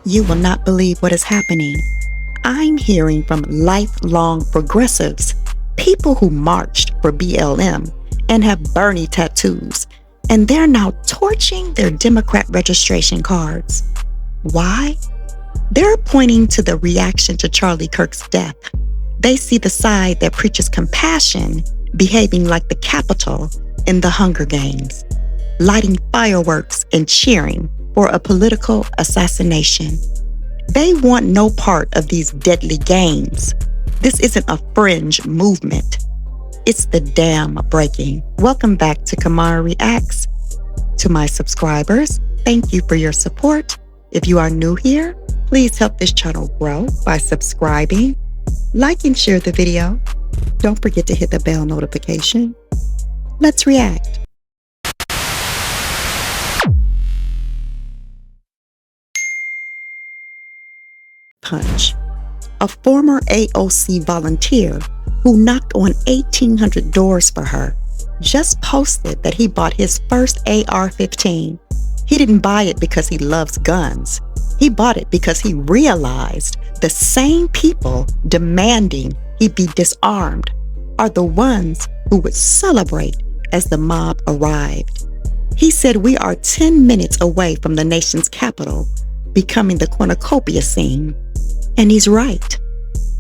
You will not believe what is happening. I'm hearing from lifelong progressives, people who marched for BLM and have Bernie tattoos, and they're now torching their Democrat registration cards. Why? They're pointing to the reaction to Charlie Kirk's death. They see the side that preaches compassion behaving like the Capitol in the Hunger Games, lighting fireworks and cheering for a political assassination. They want no part of these deadly games. This isn't a fringe movement. It's the dam breaking. Welcome back to Kimara Reacts. To my subscribers, thank you for your support. If you are new here, please help this channel grow by subscribing, like and share the video. Don't forget to hit the bell notification. Let's react. Punch. A former AOC volunteer who knocked on 1,800 doors for her just posted that he bought his first AR-15. He didn't buy it because he loves guns. He bought it because he realized the same people demanding he be disarmed are the ones who would celebrate as the mob arrived. He said we are 10 minutes away from the nation's capital becoming the cornucopia scene. And he's right.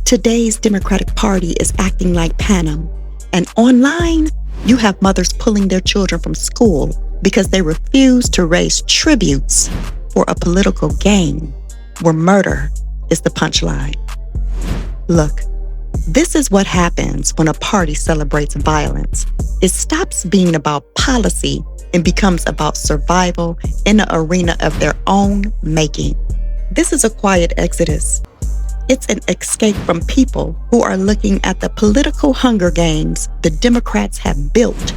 Today's Democratic Party is acting like Panem. And online, you have mothers pulling their children from school because they refuse to raise tributes for a political game where murder is the punchline. Look, this is what happens when a party celebrates violence. It stops being about policy and becomes about survival in an arena of their own making. This is a quiet exodus. It's an escape from people who are looking at the political Hunger Games the Democrats have built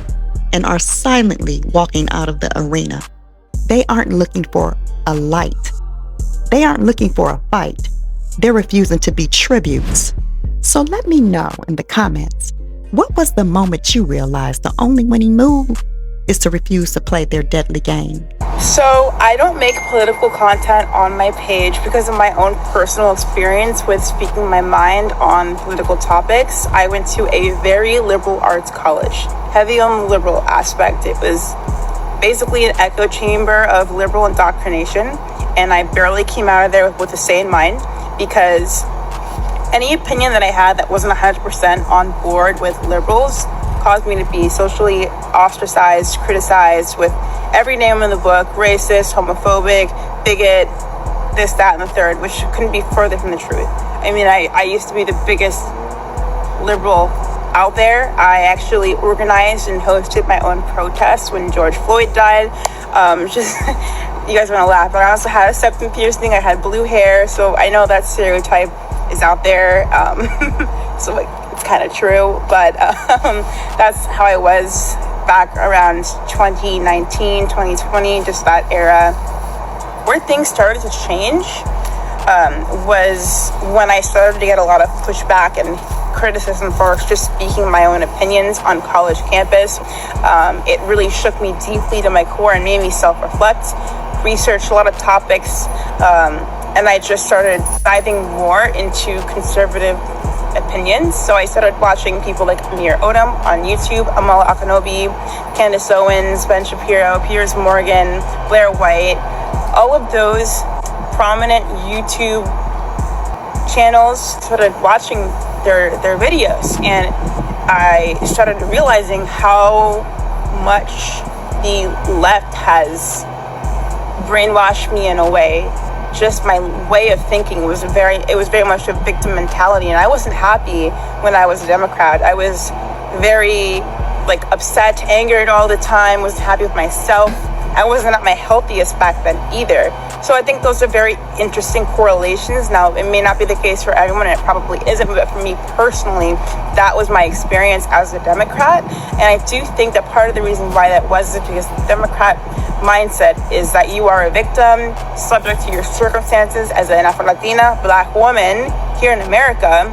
and are silently walking out of the arena. They aren't looking for a light. They aren't looking for a fight. They're refusing to be tributes. So let me know in the comments, what was the moment you realized the only winning move is to refuse to play their deadly game? So I don't make political content on my page because of my own personal experience with speaking my mind on political topics. I went to a very liberal arts college, heavy on the liberal aspect. It was basically an echo chamber of liberal indoctrination, and I barely came out of there with a sane mind because any opinion that I had that wasn't 100% on board with liberals caused me to be socially ostracized, criticized with every name in the book: racist, homophobic, bigot, this, that, and the third, which couldn't be further from the truth. I mean, I used to be the biggest liberal out there. I actually organized and hosted my own protests when George Floyd died. Just you guys want to laugh, but I also had a septum piercing. I had blue hair, so I know that stereotype is out there. So it's kind of true, but that's how I was back around 2019, 2020, just that era. Where things started to change was when I started to get a lot of pushback and criticism for just speaking my own opinions on college campus. It really shook me deeply to my core and made me self-reflect, research a lot of topics, and I just started diving more into conservative opinions. So I started watching people like Amir Odom on YouTube, Amala Akanobi, Candace Owens, Ben Shapiro, Piers Morgan, Blair White. All of those prominent YouTube channels, started watching their videos, and I started realizing how much the left has brainwashed me in a way. Just my way of thinking was very much a victim mentality, and I wasn't happy when I was a Democrat. I was very upset, angered all the time, wasn't happy with myself. I wasn't at my healthiest back then either. So I think those are very interesting correlations. Now, it may not be the case for everyone, and it probably isn't, but for me personally, that was my experience as a Democrat. And I do think that part of the reason why that was is because the Democrat mindset is that you are a victim, subject to your circumstances as an Afro-Latina Black woman here in America.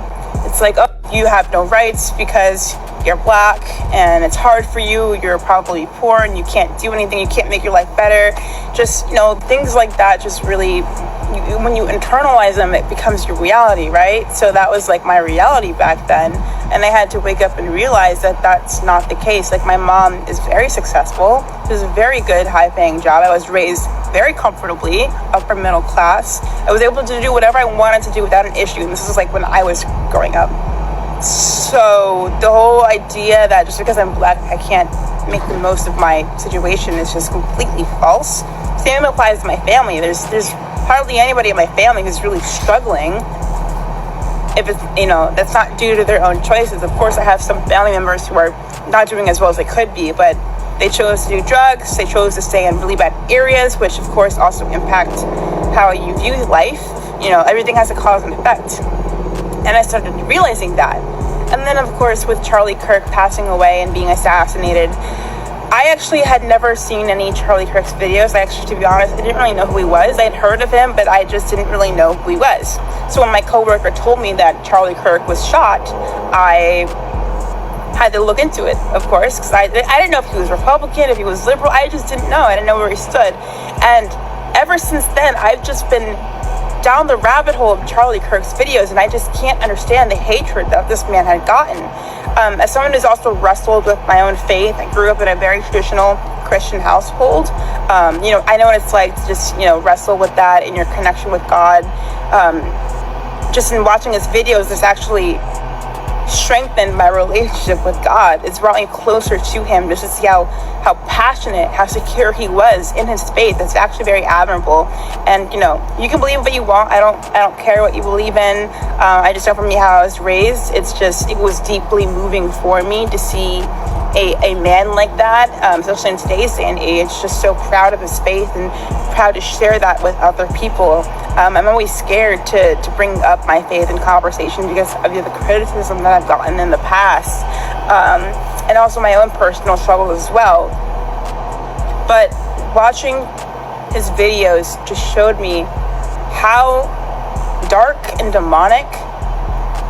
It's like, oh, you have no rights because you're Black and it's hard for you, you're probably poor and you can't do anything, you can't make your life better. Just, things like that just really when you internalize them, it becomes your reality, right? So that was like my reality back then. And I had to wake up and realize that that's not the case. Like, my mom is very successful. She has a very good, high-paying job. I was raised very comfortably, upper middle class. I was able to do whatever I wanted to do without an issue. And this was like when I was growing up. So the whole idea that just because I'm Black, I can't make the most of my situation is just completely false. Same applies to my family. There's hardly anybody in my family who's really struggling. If it's, that's not due to their own choices. Of course, I have some family members who are not doing as well as they could be, but they chose to do drugs. They chose to stay in really bad areas, which of course also impact how you view life. Everything has a cause and effect. And I started realizing that. And then, of course, with Charlie Kirk passing away and being assassinated, I actually had never seen any Charlie Kirk's videos. To be honest, I didn't really know who he was. I had heard of him, but I just didn't really know who he was. So when my coworker told me that Charlie Kirk was shot, I had to look into it, of course, because I didn't know if he was Republican, if he was liberal. I just didn't know. I didn't know where he stood. And ever since then, I've just been down the rabbit hole of Charlie Kirk's videos, and I just can't understand the hatred that this man had gotten. As someone who's also wrestled with my own faith, I grew up in a very traditional Christian household. I know what it's like to just, wrestle with that in your connection with God. Just in watching his videos, this actually strengthened my relationship with God. It's brought me closer to him, just to see how passionate, how secure he was in his faith. It's actually very admirable. And you can believe what you want. I don't care what you believe in. I just know from me how I was raised. It was deeply moving for me to see a man like that, especially in today's day and age, just so proud of his faith and proud to share that with other people. I'm always scared to bring up my faith in conversation because of the criticism that I've gotten in the past, and also my own personal struggles as well. But watching his videos just showed me how dark and demonic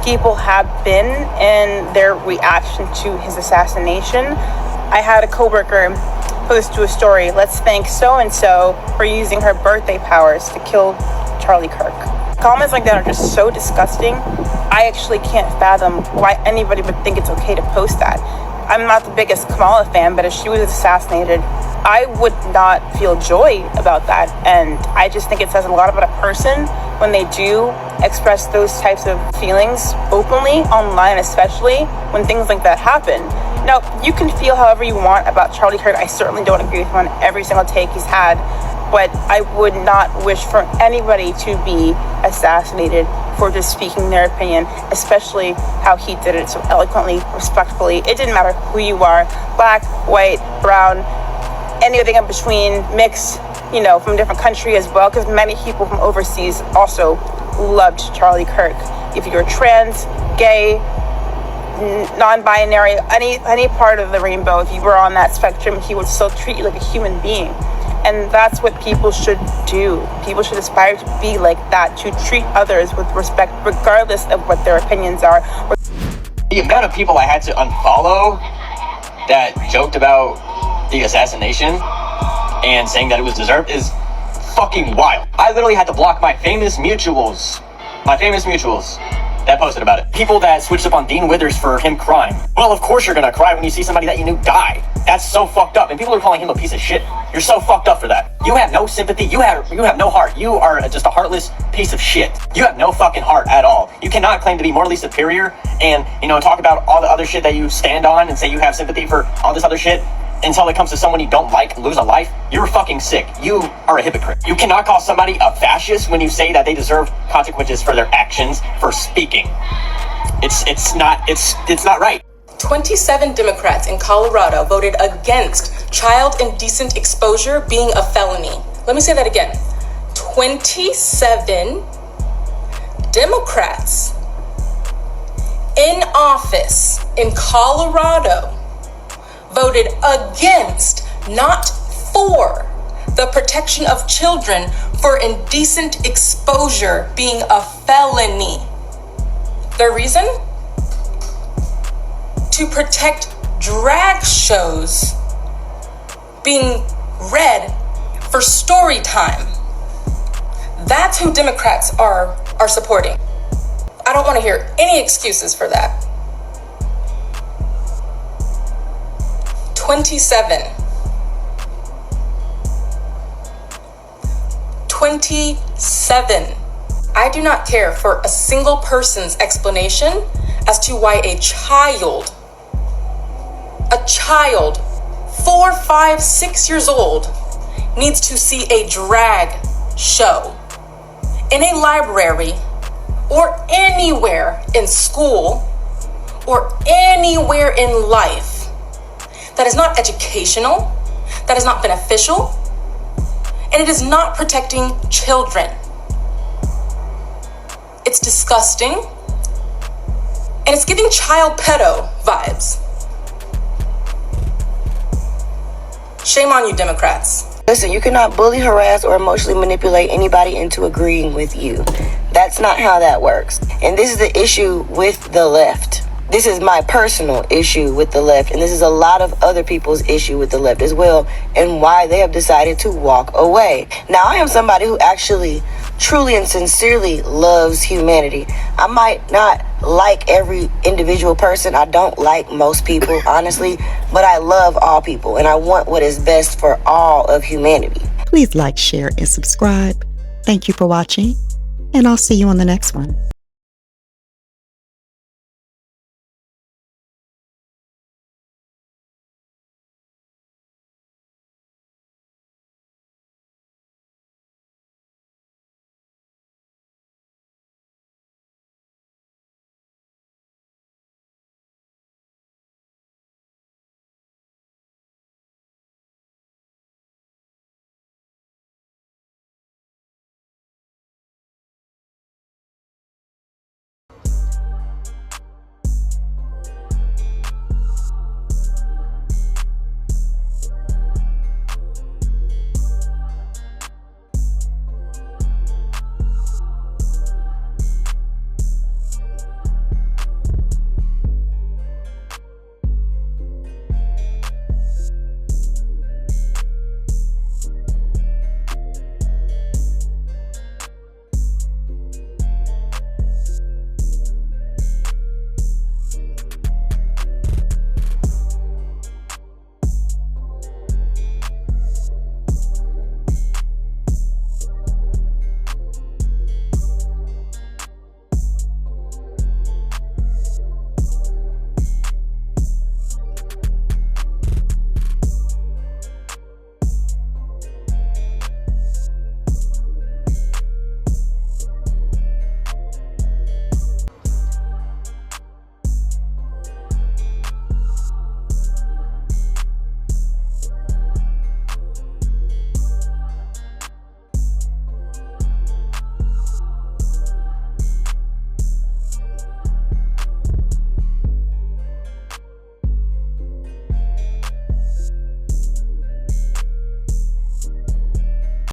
people have been in their reaction to his assassination. I had a coworker post to a story, "Let's thank so-and-so for using her birthday powers to kill Charlie Kirk." Comments like that are just so disgusting. I actually can't fathom why anybody would think it's okay to post that. I'm not the biggest Kamala fan, but if she was assassinated, I would not feel joy about that. And I just think it says a lot about a person when they do express those types of feelings openly, online especially, when things like that happen. Now, you can feel however you want about Charlie Kirk. I certainly don't agree with him on every single take he's had, but I would not wish for anybody to be assassinated for just speaking their opinion, especially how he did it so eloquently, respectfully. It didn't matter who you are, Black, white, brown, anything in between, mixed, from a different country as well, because many people from overseas also loved Charlie Kirk. If you're trans, gay, non-binary, any part of the rainbow, if you were on that spectrum, he would still treat you like a human being. And that's what people should do. People should aspire to be like that, to treat others with respect, regardless of what their opinions are. The amount of people I had to unfollow that joked about the assassination and saying that it was deserved is fucking wild. I literally had to block my famous mutuals that posted about it. People that switched up on Dean Withers for him crying. Well, of course you're gonna cry when you see somebody that you knew die. That's so fucked up. And people are calling him a piece of shit. You're so fucked up for that. You have no sympathy. You have no heart. You are just a heartless piece of shit. You have no fucking heart at all. You cannot claim to be morally superior and, talk about all the other shit that you stand on and say you have sympathy for all this other shit until it comes to someone you don't like lose a life. You're fucking sick. You are a hypocrite. You cannot call somebody a fascist when you say that they deserve consequences for their actions for speaking. It's not right. 27 Democrats in Colorado voted against child indecent exposure being a felony. Let me say that again. 27 Democrats in office in Colorado voted against, not for, the protection of children for indecent exposure being a felony. The reason? To protect drag shows being read for story time. That's who Democrats are supporting. I don't want to hear any excuses for that. 27. 27. I do not care for a single person's explanation as to why a child, 4, 5, 6 years old, needs to see a drag show in a library or anywhere in school or anywhere in life that is not educational, that is not beneficial, and it is not protecting children. It's disgusting, and it's giving child pedo vibes. Shame on you, Democrats. Listen, you cannot bully, harass, or emotionally manipulate anybody into agreeing with you. That's not how that works. And this is the issue with the left. This is my personal issue with the left, and this is a lot of other people's issue with the left as well, and why they have decided to walk away. Now, I am somebody who actually truly and sincerely loves humanity. I might not like every individual person. I don't like most people, honestly, but I love all people, and I want what is best for all of humanity. Please like, share, and subscribe. Thank you for watching, and I'll see you on the next one.